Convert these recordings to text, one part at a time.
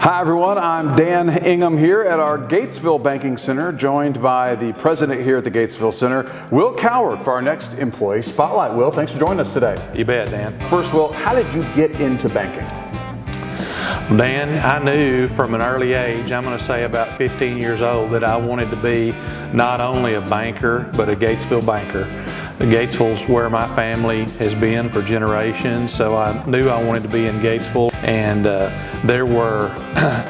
Hi everyone, I'm Dan Ingham here at our Gatesville Banking Center, joined by the president here at the Gatesville Center, Will Coward, for our next Employee Spotlight. Will, thanks for joining us today. You bet, Dan. First, Will, how did you get into banking? Dan, I knew from an early age, I'm going to say about 15 years old, that I wanted to be not only a banker, but a Gatesville banker. Gatesville's where my family has been for generations, so I knew I wanted to be in Gatesville. And there were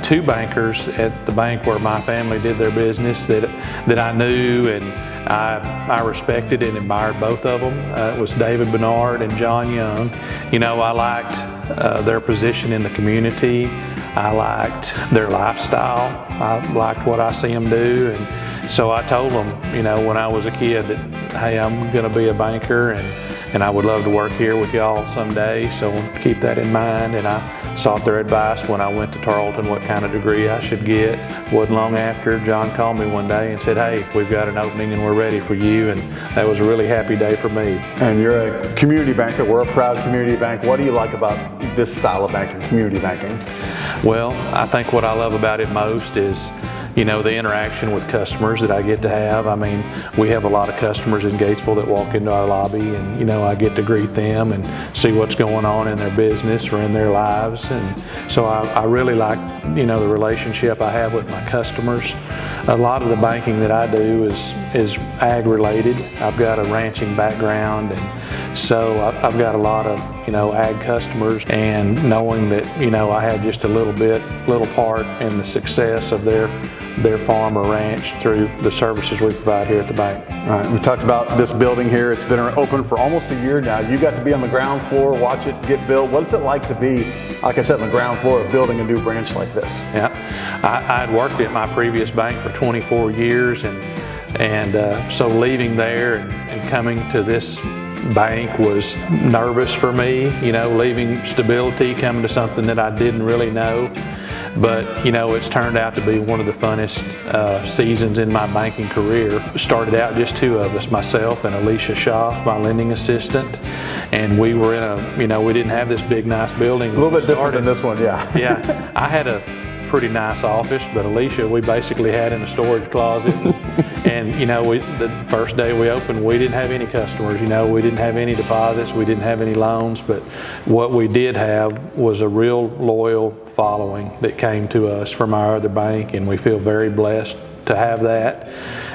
two bankers at the bank where my family did their business that I knew, and I respected and admired both of them. It was David Bernard and John Young. You know, I liked their position in the community. I liked their lifestyle. I liked what I see them do. And so I told them, you know, when I was a kid that, hey, I'm going to be a banker and I would love to work here with y'all someday. So keep that in mind. And I sought their advice when I went to Tarleton what kind of degree I should get. Wasn't long after, John called me one day and said, hey, we've got an opening and we're ready for you. And that was a really happy day for me. And you're a community banker. We're a proud community bank. What do you like about this style of banking, community banking? Well, I think what I love about it most is, you know, the interaction with customers that I get to have. I mean, we have a lot of customers in Gatesville that walk into our lobby, and, you know, I get to greet them and see what's going on in their business or in their lives. And so I really like, you know, the relationship I have with my customers. A lot of the banking that I do is ag related. I've got a ranching background, and so I've got a lot of, you know, ag customers, and knowing that, you know, I had just a little part in the success of their farm or ranch through the services we provide here at the bank. All right, we talked about this building here. It's been open for almost a year now. You got to be on the ground floor, watch it get built. What's it like to be, like I said, on the ground floor of building a new branch like this? Yeah, I had worked at my previous bank for 24 years, and so leaving there and coming to this bank was nervous for me, you know, leaving stability, coming to something that I didn't really know. But, you know, it's turned out to be one of the funnest seasons in my banking career. Started out just two of us, myself and Alicia Schaff, my lending assistant. And we were in a, you know, we didn't have this big, nice building. A little bit different than this one, yeah. Yeah, I had a pretty nice office, but Alicia, we basically had in a storage closet. And, you know, the first day we opened, we didn't have any customers. You know, we didn't have any deposits, we didn't have any loans, but what we did have was a real loyal following that came to us from our other bank, and we feel very blessed to have that.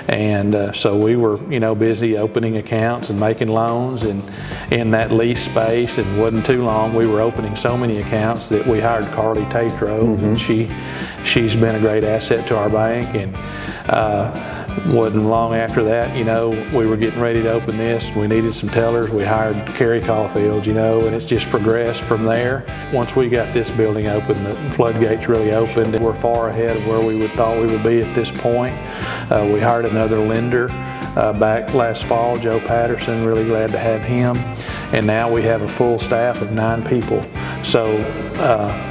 And so we were, you know, busy opening accounts and making loans, and in that lease space, and wasn't too long, we were opening so many accounts that we hired Carly Tatro, and she's been a great asset to our bank. And wasn't long after that, you know, we were getting ready to open this. We needed some tellers. We hired Carrie Caulfield, you know, and it's just progressed from there. Once we got this building open, the floodgates really opened, and we're far ahead of where we thought we would be at this point. We hired another lender back last fall, Joe Patterson, really glad to have him. And now we have a full staff of 9 people. So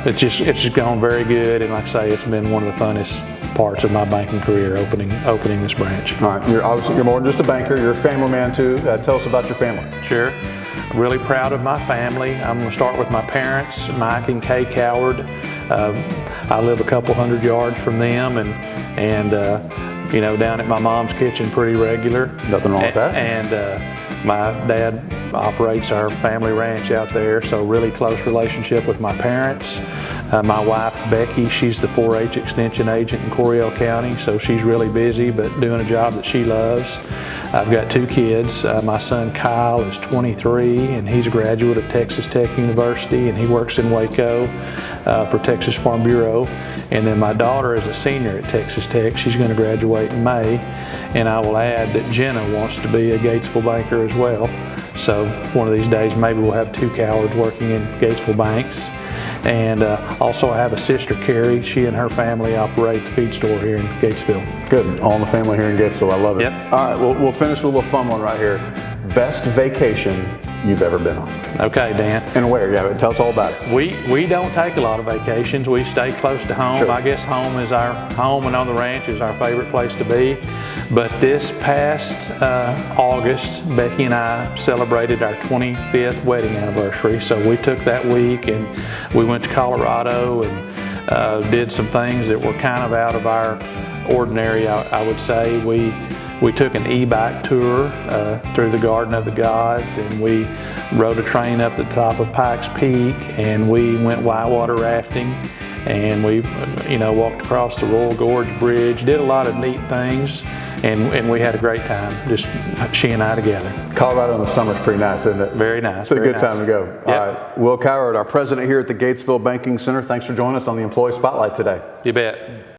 it's just gone very good, and like I say, it's been one of the funnest parts of my banking career, opening this branch. All right, you're more than just a banker, you're a family man too. Tell us about your family. Sure. I'm really proud of my family. I'm going to start with my parents, Mike and Kay Coward. I live a couple hundred yards from them, and you know, down at my mom's kitchen pretty regular. Nothing wrong with that. And my dad operates our family ranch out there, so really close relationship with my parents. My wife, Becky, she's the 4-H extension agent in Coryell County, so she's really busy but doing a job that she loves. I've got 2 kids. My son Kyle is 23, and he's a graduate of Texas Tech University, and he works in Waco for Texas Farm Bureau. And then my daughter is a senior at Texas Tech. She's going to graduate in May, and I will add that Jenna wants to be a Gatesville banker as well. So one of these days maybe we'll have 2 Cowards working in Gatesville banks. And also I have a sister, Carrie. She and her family operate the feed store here in Gatesville. Good, all in the family here in Gatesville, I love it. Yep. All right, we'll finish with a little fun one right here. Best vacation you've ever been on? Okay, Dan. And where? Yeah, tell us all about it. We don't take a lot of vacations. We stay close to home. Sure. I guess home is our home, and on the ranch is our favorite place to be. But this past August, Becky and I celebrated our 25th wedding anniversary. So we took that week and we went to Colorado and did some things that were kind of out of our ordinary, I would say. We took an e-bike tour through the Garden of the Gods, and we rode a train up the top of Pikes Peak, and we went whitewater rafting, and we walked across the Royal Gorge Bridge, did a lot of neat things, and we had a great time, just she and I together. Colorado in the summer is pretty nice, isn't it? Very nice. It's a good time to go. Yep. All right, Will Coward, our president here at the Gatesville Banking Center, thanks for joining us on the Employee Spotlight today. You bet.